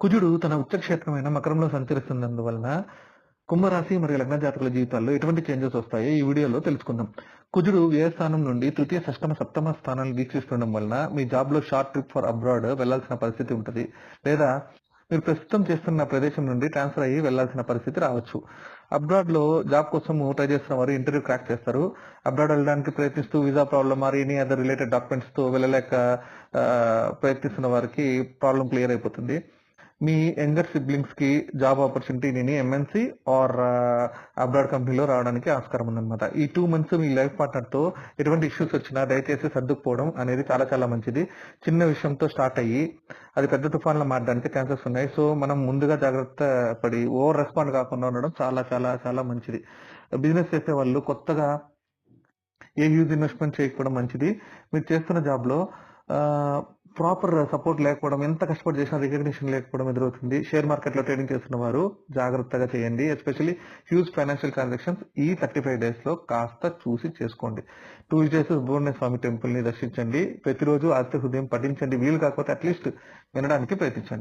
కుజుడు తన ఉచ్చక్షేత్రమైన మకరంలో సంచరిస్తున్నందువలన కుంభరాశి మరియు లగ్న జాతకుల జీవితాల్లో ఎటువంటి చేంజెస్ వస్తాయో ఈ వీడియోలో తెలుసుకుందాం. కుజుడు వ్యయ స్థానం నుండి తృతీయ, షష్టమ, సప్తమ స్థానాలను వీక్షిస్తుండడం వలన మీ జాబ్ లో షార్ట్ ట్రిప్ ఫర్ అబ్రాడ్ వెళ్లాల్సిన పరిస్థితి ఉంటుంది. లేదా మీరు ప్రస్తుతం చేస్తున్న ప్రదేశం నుండి ట్రాన్స్ఫర్ అయ్యి వెళ్లాల్సిన పరిస్థితి రావచ్చు. అబ్రాడ్ లో జాబ్ కోసం ట్రై చేస్తున్న వారు ఇంటర్వ్యూ క్రాక్ చేస్తారు. అబ్రాడ్ వెళ్ళడానికి ప్రయత్నిస్తూ visa problem or any other related documents తో వెళ్ళలేక ప్రయత్నిస్తున్న వారికి ప్రాబ్లం క్లియర్ అయిపోతుంది. మీ యంగర్ సిబ్లింగ్స్ కి job opportunity MNC or abroad కంపెనీలో రావడానికి ఆస్కారం ఉందన్నమాట. ఈ 2 months మీ లైఫ్ పార్ట్నర్ తో ఎటువంటి ఇష్యూస్ వచ్చినా దయచేసి సర్దుకుపోవడం అనేది చాలా చాలా మంచిది. చిన్న విషయంతో స్టార్ట్ అయ్యి అది పెద్ద తుఫాన్లో మారడానికి ఛాన్సెస్ ఉన్నాయి. సో మనం ముందుగా జాగ్రత్త పడి ఓవర్ రెస్పాండ్ కాకుండా ఉండడం చాలా చాలా చాలా మంచిది. బిజినెస్ చేసే వాళ్ళు కొత్తగా ఏ హ్యూజ్ ఇన్వెస్ట్మెంట్ చేయకపోవడం మంచిది. మీరు చేస్తున్న జాబ్ లో ప్రాపర్ సపోర్ట్ లేకపోవడం, ఎంత కష్టపడి చేసినా రికగ్నిషన్ లేకపోవడం ఎదురవుతుంది. షేర్ మార్కెట్ లో ట్రేడింగ్ చేస్తున్న వారు జాగ్రత్తగా చేయండి. ఎస్పెషల్లీ హ్యూజ్ ఫైనాన్షియల్ ట్రాన్సాక్షన్స్ ఈ 35 days లో కాస్త చూసి చేసుకోండి. ట్యూస్డేస్ సుబ్రహ్మణ్య స్వామి టెంపుల్ ని దర్శించండి. ప్రతిరోజు ఆదిత్య హృదయం పఠించండి. వీలు కాకపోతే అట్లీస్ట్ వినడానికి ప్రయత్నించండి.